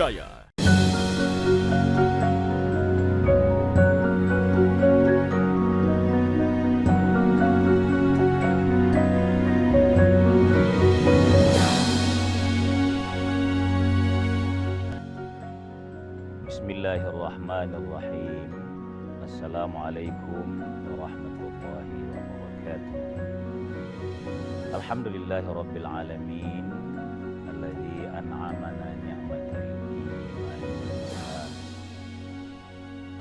terpercaya. Bismillahirrahmanirrahim. Assalamualaikum warahmatullahi wabarakatuh. Alhamdulillahirabbil alamin alladzi an'amana ni'matal iman.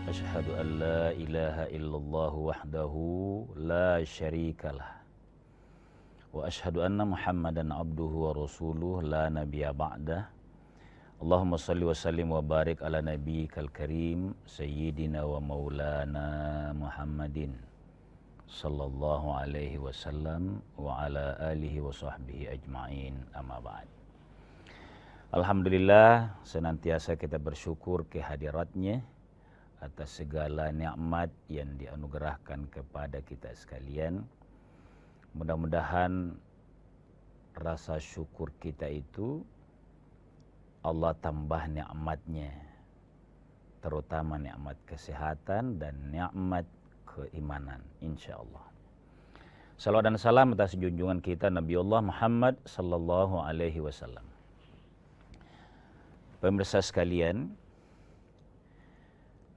Asyhadu an la ilaha illallah wahdahu la syarikalah. Wa asyhadu anna Muhammadan abduhu wa rasuluh la nabiyya ba'dah. Allahumma salli wa sallim wa barik ala nabiyyikal karim sayyidina wa maulana Muhammadin sallallahu alaihi wasallam wa ala alihi wa sahbihi ajma'in, amma ba'd. Alhamdulillah, senantiasa kita bersyukur kehadiratnya atas segala nikmat yang dianugerahkan kepada kita sekalian. Mudah-mudahan rasa syukur kita itu Allah tambah nikmatnya, terutama nikmat kesehatan dan nikmat keimanan, insyaallah. Salawat dan salam atas junjungan kita Nabiullah Muhammad sallallahu alaihi wasallam. Pemirsa sekalian,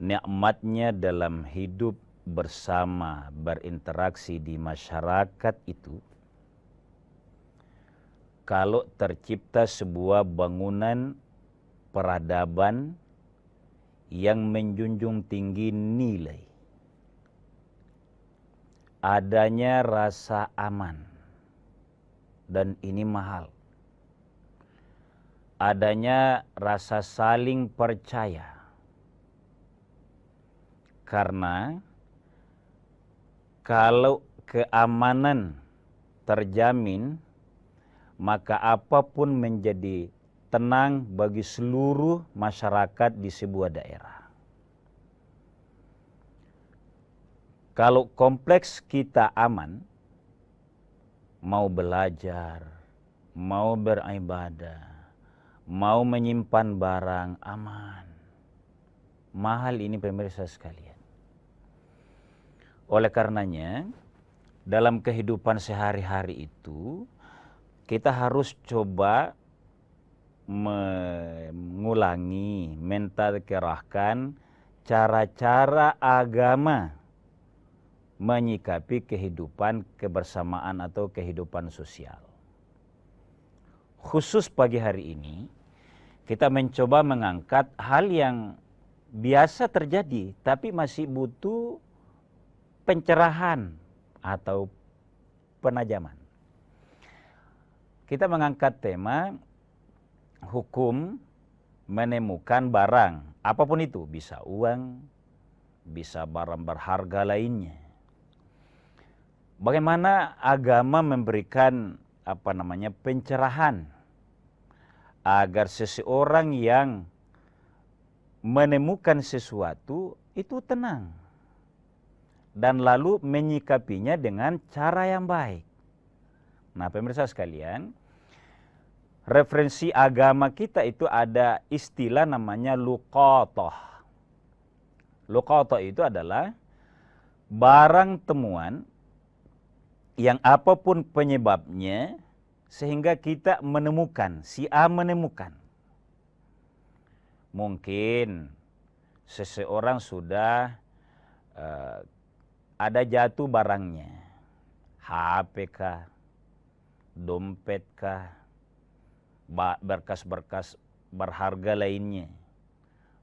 nikmatnya dalam hidup bersama, berinteraksi di masyarakat itu, kalau tercipta sebuah bangunan peradaban yang menjunjung tinggi nilai, adanya rasa aman, dan ini mahal, adanya rasa saling percaya, karena kalau keamanan terjamin, maka apapun menjadi tenang bagi seluruh masyarakat di sebuah daerah. Kalau kompleks kita aman, mau belajar, mau beribadah, mau menyimpan barang, aman. Mahal ini pemirsa sekalian. Oleh karenanya, dalam kehidupan sehari-hari itu, kita harus coba mengulangi, mentadkirahkan cara-cara agama menyikapi kehidupan kebersamaan atau kehidupan sosial. Khusus pagi hari ini, kita mencoba mengangkat hal yang biasa terjadi, tapi masih butuh pencerahan atau penajaman. Kita mengangkat tema hukum menemukan barang, apapun itu, bisa uang, bisa barang berharga lainnya. Bagaimana agama memberikan pencerahan agar seseorang yang menemukan sesuatu itu tenang dan lalu menyikapinya dengan cara yang baik. Nah, pemirsa sekalian, referensi agama kita itu ada istilah namanya luqatah. Luqatah itu adalah barang temuan yang apapun penyebabnya sehingga kita menemukan, si A menemukan. Mungkin seseorang sudah ada jatuh barangnya, HP kah, dompet kah, berkas-berkas berharga lainnya,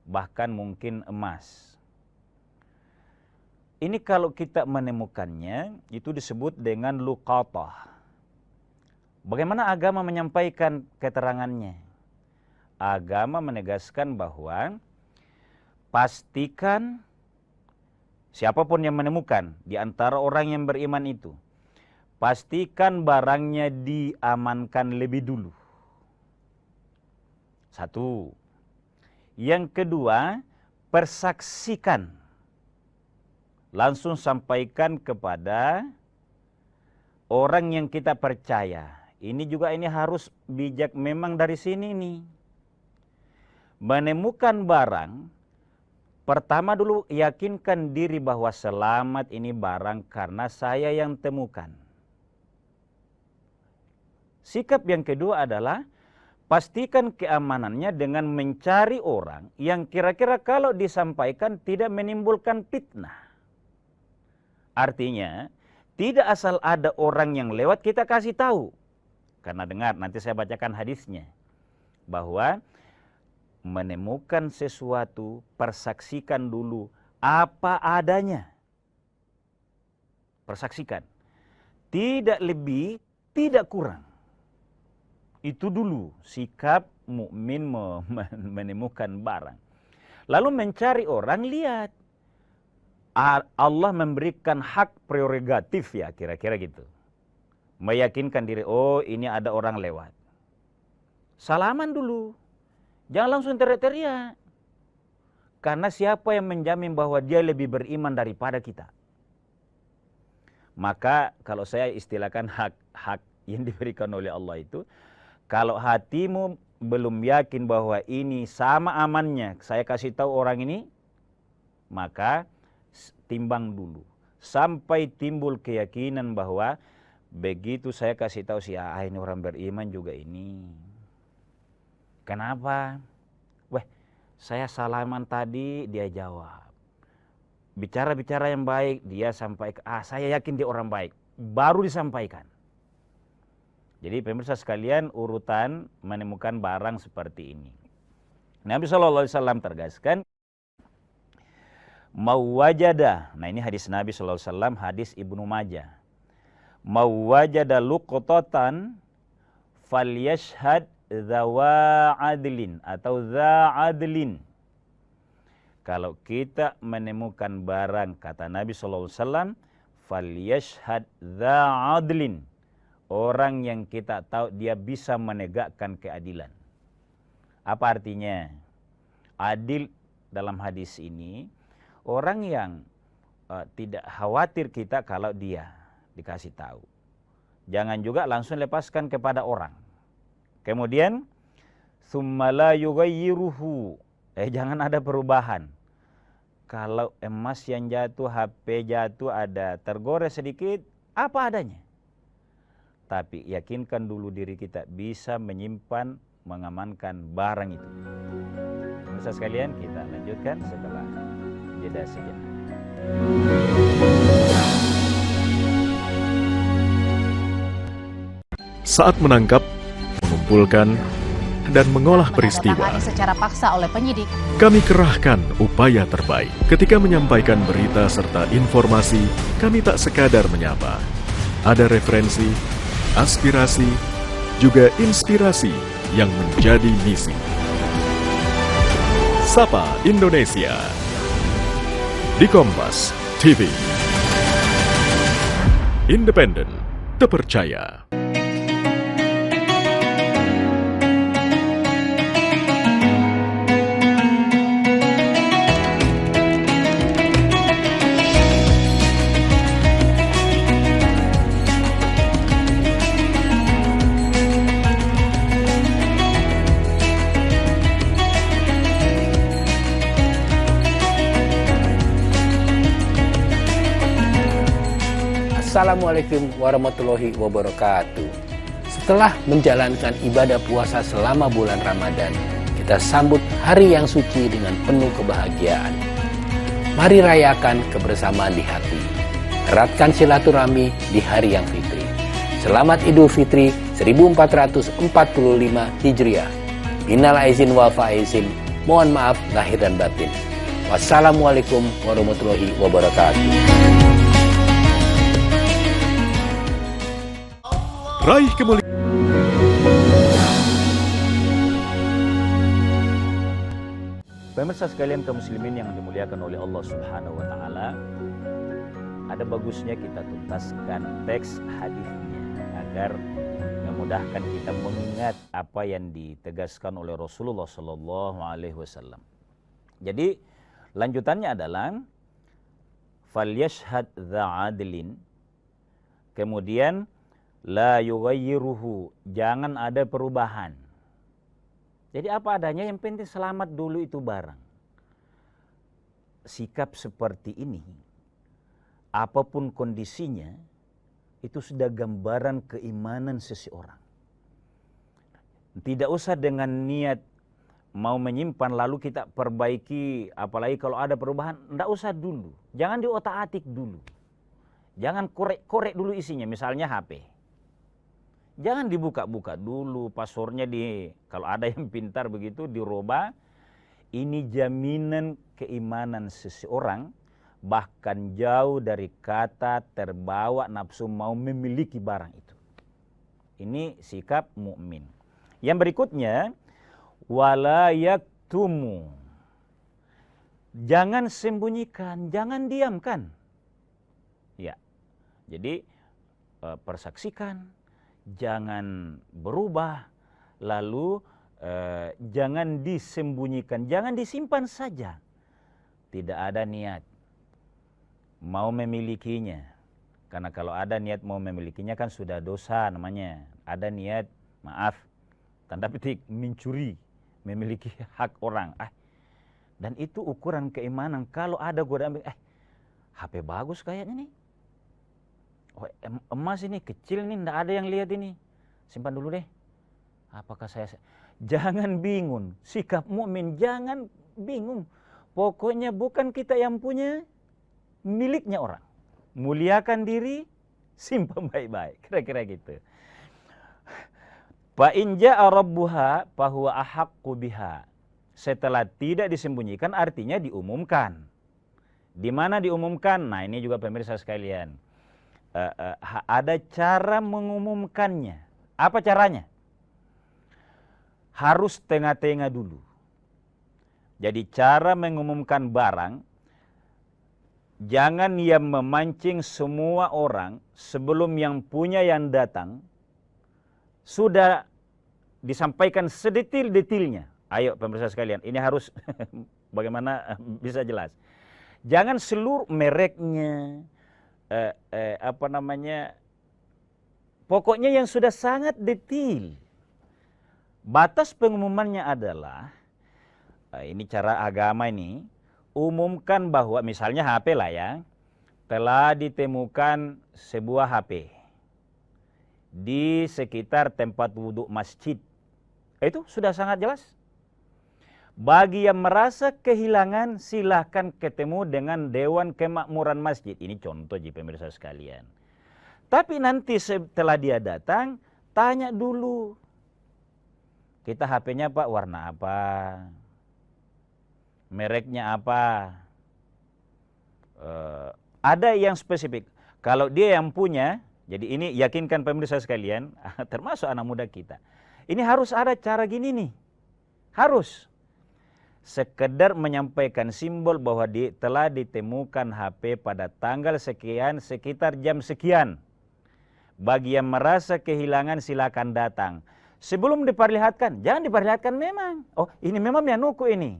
bahkan mungkin emas. Ini kalau kita menemukannya, itu disebut dengan luqatah. Bagaimana agama menyampaikan keterangannya? Agama menegaskan bahwa pastikan siapapun yang menemukan di antara orang yang beriman itu, pastikan barangnya diamankan lebih dulu. Satu. Yang kedua, persaksikan. Langsung sampaikan kepada orang yang kita percaya. Ini harus bijak memang dari sini nih. Menemukan barang, pertama dulu yakinkan diri bahwa selamat ini barang karena saya yang temukan. Sikap yang kedua adalah pastikan keamanannya dengan mencari orang yang kira-kira kalau disampaikan tidak menimbulkan fitnah. Artinya, tidak asal ada orang yang lewat kita kasih tahu. Karena dengar, nanti saya bacakan hadisnya. Bahwa menemukan sesuatu, persaksikan dulu apa adanya. Persaksikan. Tidak lebih, tidak kurang. Itu dulu sikap mukmin menemukan barang. Lalu mencari orang, lihat. Allah memberikan hak prerogatif ya, kira-kira gitu. Meyakinkan diri, oh ini ada orang lewat. Salaman dulu. Jangan langsung teriak-teriak. Karena siapa yang menjamin bahwa dia lebih beriman daripada kita? Maka kalau saya istilahkan hak yang diberikan oleh Allah itu, kalau hatimu belum yakin bahwa ini sama amannya, saya kasih tahu orang ini, maka timbang dulu. Sampai timbul keyakinan bahwa begitu saya kasih tahu si ini orang beriman juga ini. Kenapa? Saya salaman tadi, dia jawab. Bicara-bicara yang baik, dia sampaikan, saya yakin dia orang baik. Baru disampaikan. Jadi pemirsa sekalian, urutan menemukan barang seperti ini. Nabi SAW tegaskan, mau wajada, nah ini hadis Nabi SAW, hadis Ibnu Majah. Mau wajada luqtatan falyashhad zawa adlin atau za adlin. Kalau kita menemukan barang, kata Nabi SAW, falyashhad za adlin. Orang yang kita tahu dia bisa menegakkan keadilan. Apa artinya? Adil dalam hadis ini, orang yang tidak khawatir kita kalau dia dikasih tahu. Jangan juga langsung lepaskan kepada orang. Kemudian summa la yughayyiruhu. Jangan ada perubahan. Kalau emas yang jatuh, HP jatuh, ada tergores sedikit, apa adanya. Tapi yakinkan dulu diri kita bisa menyimpan, mengamankan barang itu. Pemirsa sekalian, kita lanjutkan setelah jeda sejenak. Saat menangkap, mengumpulkan, dan mengolah peristiwa, secara paksa oleh penyidik. Kami kerahkan upaya terbaik. Ketika menyampaikan berita serta informasi, kami tak sekadar menyapa. Ada referensi, aspirasi, juga inspirasi yang menjadi misi. Sapa Indonesia di Kompas TV. Independen, terpercaya. Assalamualaikum warahmatullahi wabarakatuh. Setelah menjalankan ibadah puasa selama bulan Ramadan, kita sambut hari yang suci dengan penuh kebahagiaan. Mari rayakan kebersamaan di hati. Eratkan silaturahmi di hari yang fitri. Selamat Idul Fitri 1445 Hijriah. Minal aizin wal faizin. Mohon maaf lahir dan batin. Wassalamualaikum warahmatullahi wabarakatuh. Raih kemuliaan. Pemirsa sekalian kaum muslimin yang dimuliakan oleh Allah Subhanahu wa taala, ada bagusnya kita tuntaskan teks hadisnya agar memudahkan kita mengingat apa yang ditegaskan oleh Rasulullah sallallahu alaihi wasallam. Jadi lanjutannya adalah falyashhad dza adlin, kemudian la yughayyiruhu, jangan ada perubahan. Jadi apa adanya, yang penting selamat dulu itu barang. Sikap seperti ini, apapun kondisinya, itu sudah gambaran keimanan seseorang. Tidak usah dengan niat mau menyimpan lalu kita perbaiki, apalagi kalau ada perubahan, tidak usah dulu. Jangan diotak-atik dulu. Jangan korek-korek dulu isinya, misalnya HP. Jangan dibuka-buka dulu, passwordnya kalau ada yang pintar begitu dirubah. Ini jaminan keimanan seseorang, bahkan jauh dari kata terbawa nafsu mau memiliki barang itu. Ini sikap mukmin. Yang berikutnya, wala yaktumu. Jangan sembunyikan, jangan diamkan. Ya. Jadi persaksikan, jangan berubah, lalu jangan disembunyikan, jangan disimpan saja. Tidak ada niat mau memilikinya. Karena kalau ada niat mau memilikinya kan sudah dosa namanya. Ada niat, maaf, tanda petik, mencuri, memiliki hak orang. Dan itu ukuran keimanan. Kalau ada godaan, HP bagus kayaknya nih. Oh, emas ini kecil nih, ndak ada yang lihat ini. Simpan dulu deh. Apakah saya... Jangan bingung. Sikap mukmin jangan bingung. Pokoknya bukan kita yang punya, miliknya orang. Muliakan diri, simpan baik-baik. Kira-kira gitu. Fa in jaa rabbuha fahuwa ahaqqu biha. Setelah tidak disembunyikan artinya diumumkan. Di mana diumumkan? Nah, ini juga pemirsa sekalian. Ada cara mengumumkannya. Apa caranya? Harus tengah-tengah dulu. Jadi cara mengumumkan barang, jangan yang memancing semua orang sebelum yang punya yang datang, sudah disampaikan sedetil-detilnya. Ayo pemirsa sekalian, ini harus bagaimana bisa jelas. Jangan seluruh mereknya, pokoknya yang sudah sangat detil. Batas pengumumannya adalah, ini cara agama ini, umumkan bahwa misalnya HP lah ya, telah ditemukan sebuah HP di sekitar tempat wudhu masjid. Itu sudah sangat jelas. Bagi yang merasa kehilangan, silahkan ketemu dengan Dewan Kemakmuran Masjid. Ini contoh ji pemirsa sekalian. Tapi nanti setelah dia datang, tanya dulu. Kita HP-nya Pak, warna apa? Mereknya apa? Ada yang spesifik. Kalau dia yang punya, jadi ini yakinkan pemirsa sekalian, termasuk anak muda kita. Ini harus ada cara gini nih. Harus. Sekedar menyampaikan simbol bahwa telah ditemukan HP pada tanggal sekian sekitar jam sekian. Bagi yang merasa kehilangan silakan datang. Sebelum diperlihatkan, jangan diperlihatkan memang. Oh, ini memang Mianuku ini.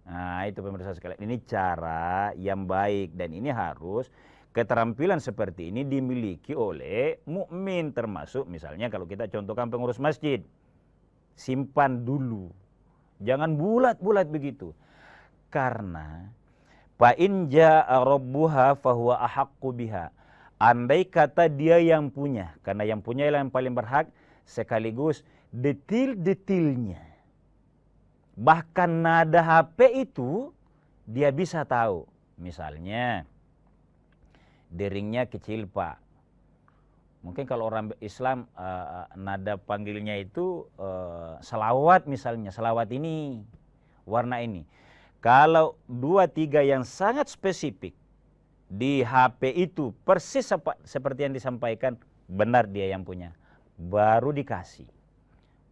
Nah, itu pemirsa sekalian. Ini cara yang baik dan ini harus keterampilan seperti ini dimiliki oleh mukmin, termasuk misalnya kalau kita contohkan pengurus masjid. Simpan dulu. Jangan bulat-bulat begitu. Karena fa in jaa rabbuha fahuwa ahaqqu biha. Andai kata dia yang punya, karena yang punya ialah yang paling berhak, sekaligus detil-detilnya. Bahkan nada HP itu dia bisa tahu. Misalnya deringnya kecil Pak. Mungkin kalau orang Islam nada panggilnya itu selawat misalnya. Selawat ini, warna ini. Kalau 2-3 yang sangat spesifik di HP itu persis seperti yang disampaikan, benar dia yang punya. Baru dikasih.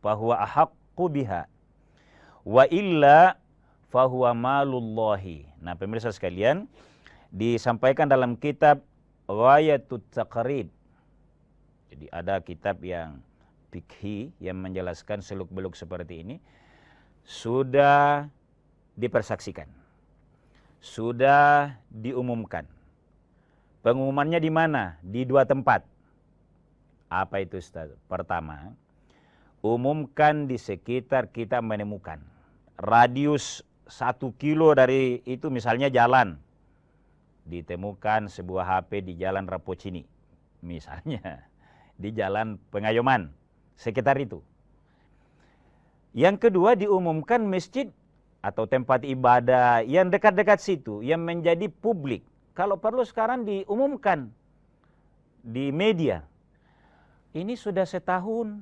Fahuwa ahaqqu biha. Wa illa fahuwa malullahi. Nah pemirsa sekalian, disampaikan dalam kitab Ghayatut Taqrib. Jadi ada kitab yang fikhi yang menjelaskan seluk-beluk seperti ini. Sudah dipersaksikan. Sudah diumumkan. Pengumumannya di mana? Di 2 tempat. Apa itu Ustaz? Pertama, umumkan di sekitar kita menemukan. Radius 1 kilo dari itu misalnya jalan. Ditemukan sebuah HP di Jalan Rapocini. Misalnya. Di Jalan Pengayoman. Sekitar itu. Yang kedua, diumumkan masjid atau tempat ibadah yang dekat-dekat situ, yang menjadi publik. Kalau perlu sekarang diumumkan di media. Ini sudah setahun.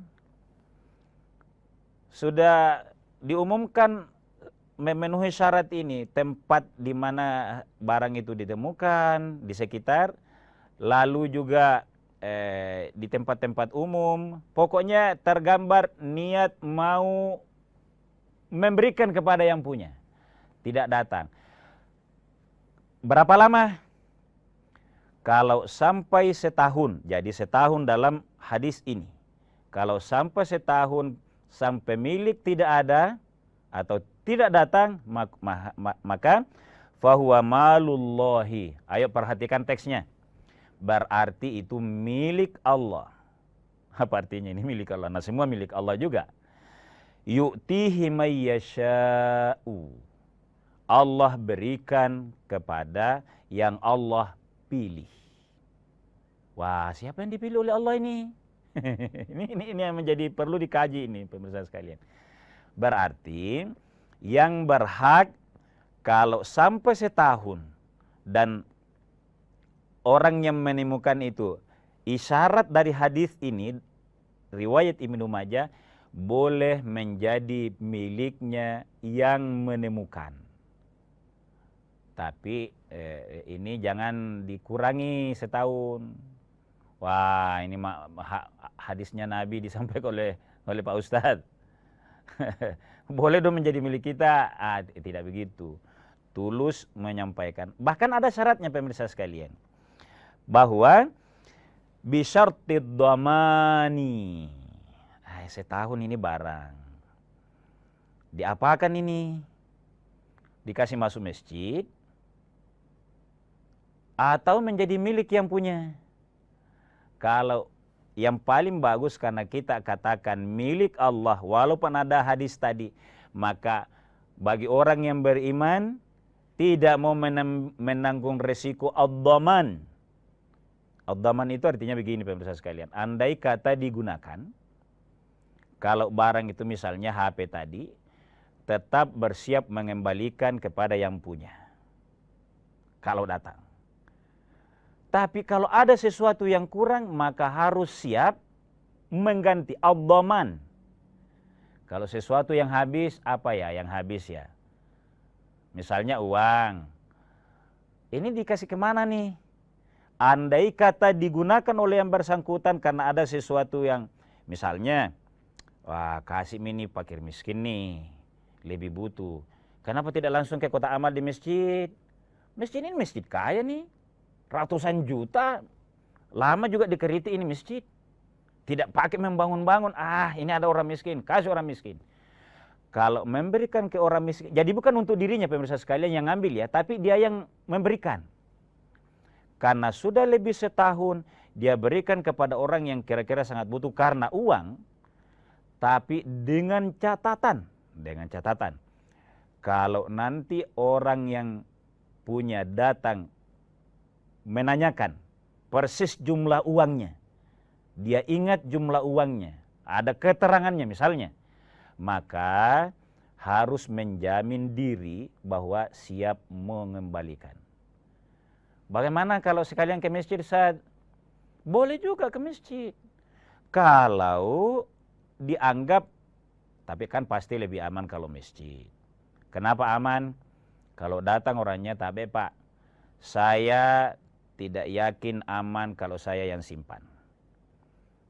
Sudah diumumkan memenuhi syarat ini, tempat di mana barang itu ditemukan, di sekitar, lalu juga di tempat-tempat umum. Pokoknya tergambar niat mau memberikan kepada yang punya. Tidak datang. Berapa lama? Kalau sampai setahun, jadi setahun dalam hadis ini. Kalau sampai setahun, sang pemilik tidak ada atau tidak datang, maka fahuwa malullahi. Ayo perhatikan teksnya. Berarti itu milik Allah. Apa artinya ini milik Allah? Nah, semua milik Allah juga. Yu'tihi mayyasha'u. Allah berikan kepada yang Allah pilih. Wah, siapa yang dipilih oleh Allah ini? ini yang menjadi perlu dikaji ini, pemirsa sekalian. Berarti yang berhak kalau sampai setahun dan orang yang menemukan itu, isyarat dari hadis ini, riwayat Ibnu Majah, boleh menjadi miliknya yang menemukan. Tapi ini jangan dikurangi setahun. Wah, ini hadisnya Nabi disampaikan oleh Pak Ustadz. Boleh dong menjadi milik kita? Tidak begitu. Tulus menyampaikan. Bahkan ada syaratnya pemirsa sekalian. Bahwa bisyartid dhamani. Setahun ini barang. Diapakan ini? Dikasih masuk masjid atau menjadi milik yang punya? Kalau yang paling bagus karena kita katakan milik Allah, walaupun ada hadis tadi, maka bagi orang yang beriman tidak mau menanggung resiko ad-dhaman. Ad-dhaman itu artinya begini pemirsa sekalian, andai kata digunakan, kalau barang itu misalnya HP tadi, tetap bersiap mengembalikan kepada yang punya. Kalau datang. Tapi kalau ada sesuatu yang kurang, maka harus siap mengganti ad-dhaman. Kalau sesuatu yang habis, apa ya yang habis ya? Misalnya uang. Ini dikasih kemana nih? Andai kata digunakan oleh yang bersangkutan karena ada sesuatu yang, misalnya, wah kasih ini fakir miskin nih, lebih butuh. Kenapa tidak langsung ke kotak amal di masjid? Masjid ini masjid kaya nih. Ratusan juta, lama juga dikeriti ini masjid. Tidak pakai membangun-bangun, ini ada orang miskin, kasih orang miskin. Kalau memberikan ke orang miskin, jadi bukan untuk dirinya pemirsa sekalian yang ngambil ya, tapi dia yang memberikan. Karena sudah lebih setahun, dia berikan kepada orang yang kira-kira sangat butuh karena uang, tapi dengan catatan, kalau nanti orang yang punya datang menanyakan persis jumlah uangnya, dia ingat jumlah uangnya, ada keterangannya misalnya, maka harus menjamin diri bahwa siap mengembalikan. Bagaimana kalau sekalian ke masjid, Ustaz? Boleh juga ke masjid. Kalau dianggap, tapi kan pasti lebih aman kalau masjid. Kenapa aman? Kalau datang orangnya, tapi Pak, saya tidak yakin aman kalau saya yang simpan.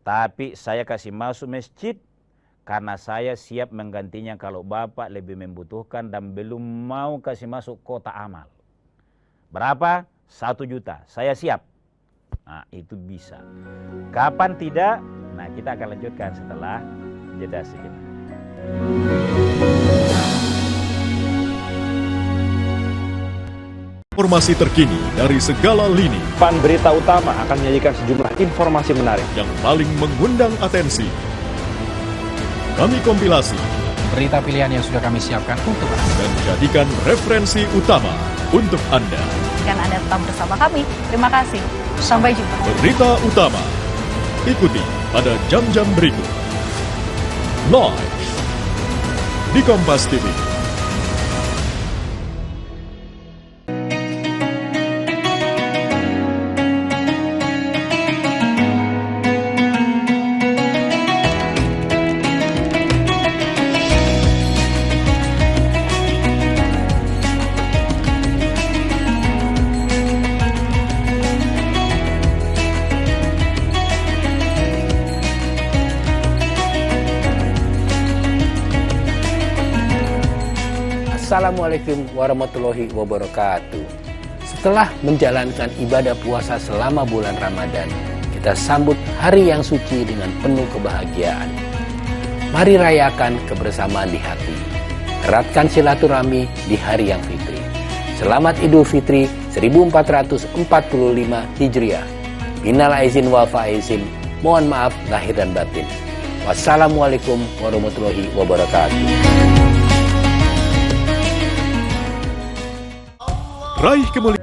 Tapi saya kasih masuk masjid karena saya siap menggantinya kalau Bapak lebih membutuhkan dan belum mau kasih masuk kotak amal. Berapa? 1 juta. Saya siap. Nah, itu bisa. Kapan tidak? Nah, kita akan lanjutkan setelah jeda sejenak. Informasi terkini dari segala lini Pan Berita Utama akan menyajikan sejumlah informasi menarik yang paling mengundang atensi. Kami kompilasi berita pilihan yang sudah kami siapkan untuk Anda. dan jadikan referensi utama untuk Anda. Dan Anda tetap bersama kami. Terima kasih. Sampai jumpa. Berita utama. Ikuti pada jam-jam berikut. Live di Kompas TV. Assalamualaikum warahmatullahi wabarakatuh. Setelah menjalankan ibadah puasa selama bulan Ramadan, kita sambut hari yang suci dengan penuh kebahagiaan. Mari rayakan kebersamaan di hati. Eratkan silaturahmi di hari yang fitri. Selamat Idul Fitri 1445 Hijriah. Minal aizin wal faizin. Mohon maaf lahir dan batin. Wassalamualaikum warahmatullahi wabarakatuh. Raih kemuliaan.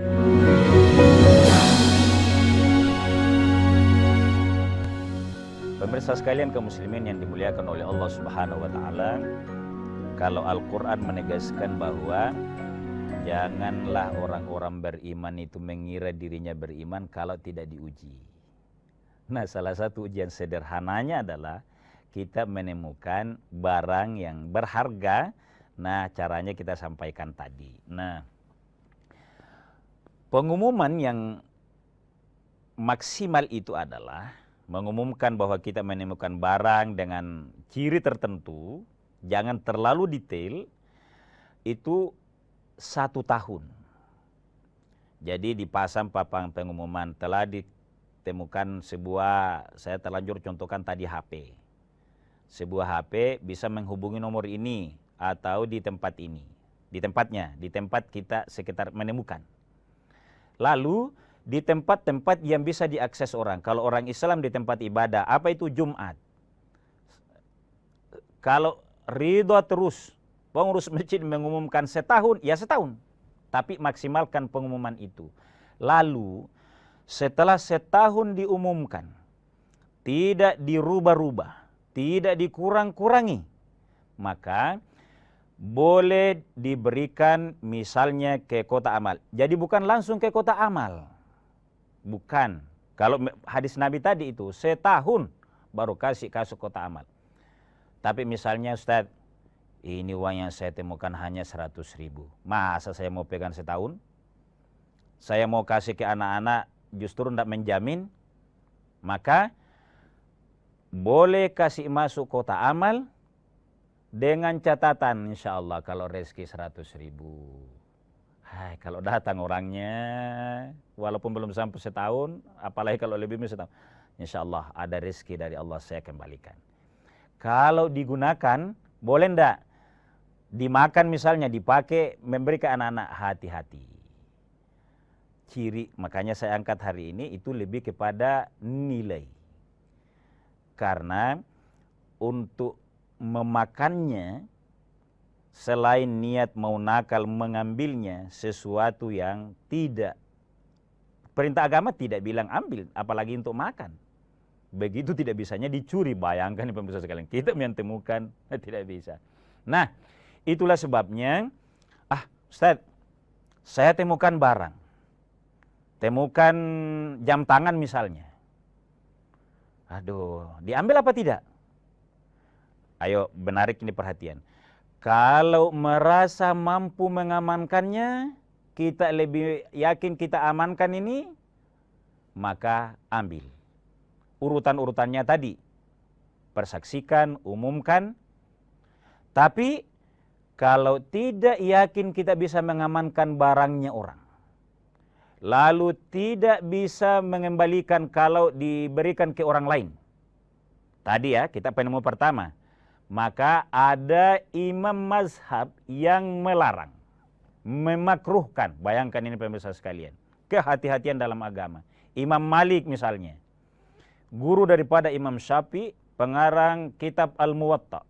Pemirsa sekalian kaum muslimin yang dimuliakan oleh Allah Subhanahu wa taala, kalau Al-Qur'an menegaskan bahwa janganlah orang-orang beriman itu mengira dirinya beriman kalau tidak diuji. Nah, salah satu ujian sederhananya adalah kita menemukan barang yang berharga. Nah, caranya kita sampaikan tadi. Nah, pengumuman yang maksimal itu adalah mengumumkan bahwa kita menemukan barang dengan ciri tertentu, jangan terlalu detail, itu 1 tahun. Jadi dipasang papan pengumuman, telah ditemukan sebuah, saya terlanjur contohkan tadi HP. Sebuah HP bisa menghubungi nomor ini atau di tempat ini. Di tempatnya, di tempat kita sekitar menemukan. Lalu di tempat-tempat yang bisa diakses orang. Kalau orang Islam di tempat ibadah, apa itu Jumat? Kalau ridho terus, pengurus masjid mengumumkan setahun, ya setahun. Tapi maksimalkan pengumuman itu. Lalu setelah setahun diumumkan, tidak dirubah-rubah, tidak dikurang-kurangi, maka boleh diberikan misalnya ke kota amal. Jadi bukan langsung ke kota amal. Bukan. Kalau hadis Nabi tadi itu setahun baru kasih kota amal. Tapi misalnya Ustaz, ini uang yang saya temukan hanya 100.000. Masa saya mau pegang setahun? Saya mau kasih ke anak-anak justru tidak menjamin. Maka boleh kasih masuk kota amal dengan catatan, insya Allah kalau rezeki 100.000. Hai, kalau datang orangnya, walaupun belum sampai setahun, apalagi kalau lebih dari setahun, insya Allah ada rezeki dari Allah, saya kembalikan. Kalau digunakan, boleh enggak? Dimakan misalnya, dipakai, memberi ke anak-anak, hati-hati. Ciri, makanya saya angkat hari ini, itu lebih kepada nilai. Karena untuk memakannya, selain niat mau nakal mengambilnya, sesuatu yang tidak, perintah agama tidak bilang ambil, apalagi untuk makan. Begitu tidak bisanya dicuri, bayangkan pemirsa sekalian, kita yang temukan, tidak bisa. Nah, itulah sebabnya, Ustaz, saya temukan barang, temukan jam tangan misalnya. Aduh, diambil apa tidak? Ayo menarik ini perhatian. Kalau merasa mampu mengamankannya, kita lebih yakin kita amankan ini, maka ambil. Urutan-urutannya tadi, persaksikan, umumkan. Tapi kalau tidak yakin kita bisa mengamankan barangnya orang, lalu tidak bisa mengembalikan kalau diberikan ke orang lain. Tadi ya, kita penemu pertama. Maka ada imam mazhab yang melarang, memakruhkan. Bayangkan ini pemirsa sekalian, kehati-hatian dalam agama. Imam Malik misalnya, guru daripada Imam Syafi'i, pengarang kitab Al-Muwatta.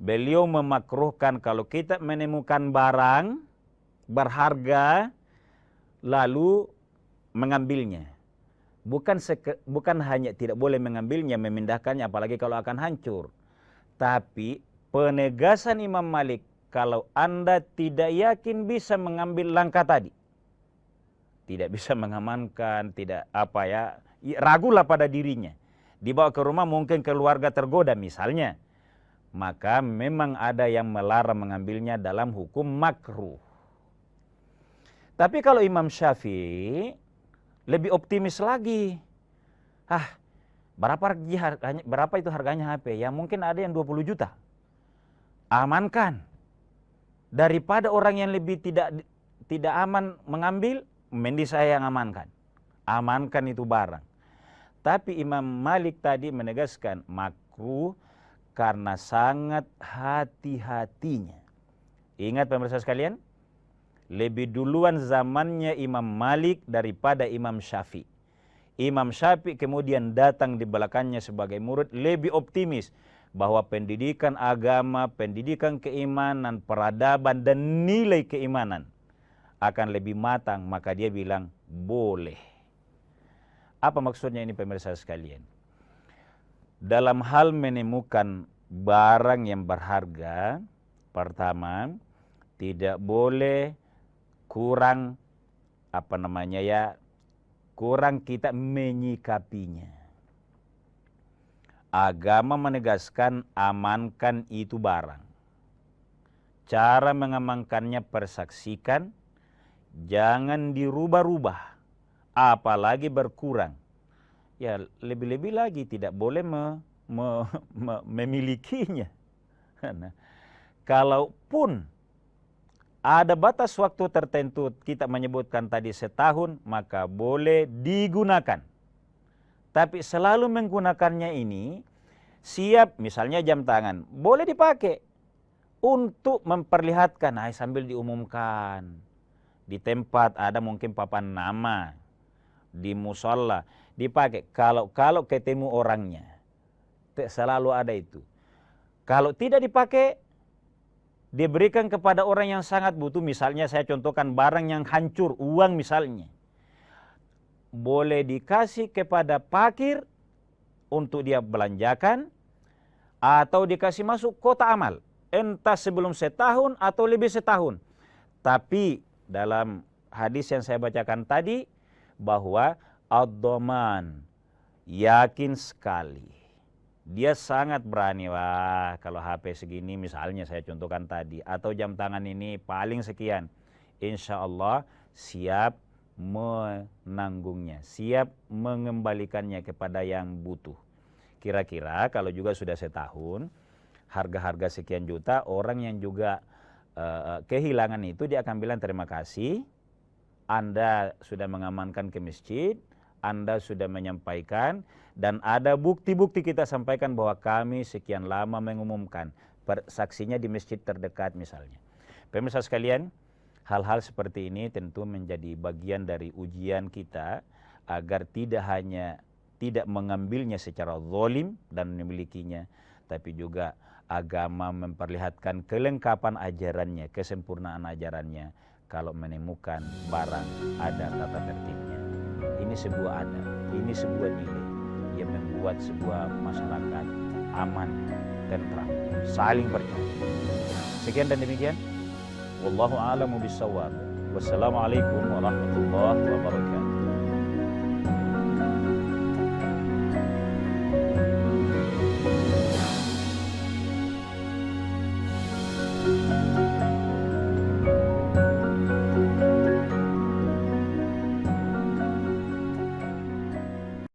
beliau memakruhkan kalau kita menemukan barang berharga lalu mengambilnya. Bukan hanya tidak boleh mengambilnya, memindahkannya, apalagi kalau akan hancur. Tapi penegasan Imam Malik, kalau Anda tidak yakin bisa mengambil langkah tadi, tidak bisa mengamankan, tidak ragulah pada dirinya, dibawa ke rumah mungkin keluarga tergoda misalnya, maka memang ada yang melarang mengambilnya dalam hukum makruh. Tapi kalau Imam Syafi'i lebih optimis lagi. Berapa itu harganya HP? Ya mungkin ada yang 20 juta. Amankan. Daripada orang yang lebih tidak aman mengambil, mending saya yang amankan. Amankan itu barang. Tapi Imam Malik tadi menegaskan makruh karena sangat hati-hatinya. Ingat pemirsa sekalian, lebih duluan zamannya Imam Malik daripada Imam Syafi'i. Imam Syafi'i kemudian datang di belakangnya sebagai murid, lebih optimis bahwa pendidikan agama, pendidikan keimanan, peradaban dan nilai keimanan akan lebih matang, maka dia bilang boleh. Apa maksudnya ini pemirsa sekalian? Dalam hal menemukan barang yang berharga, pertama, tidak boleh kurang kurang kita menyikapinya. Agama menegaskan amankan itu barang. Cara mengamankannya persaksikan, jangan dirubah-rubah, apalagi berkurang. Ya lebih-lebih lagi tidak boleh memilikinya. Nah, kalaupun ada batas waktu tertentu, kita menyebutkan tadi setahun, maka boleh digunakan. Tapi selalu menggunakannya ini, siap misalnya jam tangan, boleh dipakai untuk memperlihatkan, sambil diumumkan. Di tempat ada mungkin papan nama, di musola, dipakai. Kalau ketemu orangnya, selalu ada itu. Kalau tidak dipakai, diberikan kepada orang yang sangat butuh, misalnya saya contohkan barang yang hancur, uang misalnya. Boleh dikasih kepada fakir untuk dia belanjakan, atau dikasih masuk kotak amal, entah sebelum setahun atau lebih setahun. Tapi dalam hadis yang saya bacakan tadi, bahwa ad-dhaman, yakin sekali. Dia sangat berani, wah kalau HP segini misalnya saya contohkan tadi, atau jam tangan ini paling sekian, insya Allah siap menanggungnya, siap mengembalikannya kepada yang butuh. Kira-kira kalau juga sudah setahun, harga-harga sekian juta, orang yang juga kehilangan itu dia akan bilang terima kasih, Anda sudah mengamankan ke masjid, Anda sudah menyampaikan, dan ada bukti-bukti kita sampaikan bahwa kami sekian lama mengumumkan, saksinya di masjid terdekat misalnya. Pemirsa sekalian, hal-hal seperti ini tentu menjadi bagian dari ujian kita agar tidak mengambilnya secara zalim dan memilikinya, tapi juga agama memperlihatkan kelengkapan ajarannya, kesempurnaan ajarannya. Kalau menemukan barang ada tata tertibnya. Ini sebuah adab, ini sebuah nilai yang membuat sebuah masyarakat aman, tentram, saling percaya. Sekian dan demikian. Wallahu a'lamu bishawab. Wassalamualaikum warahmatullahi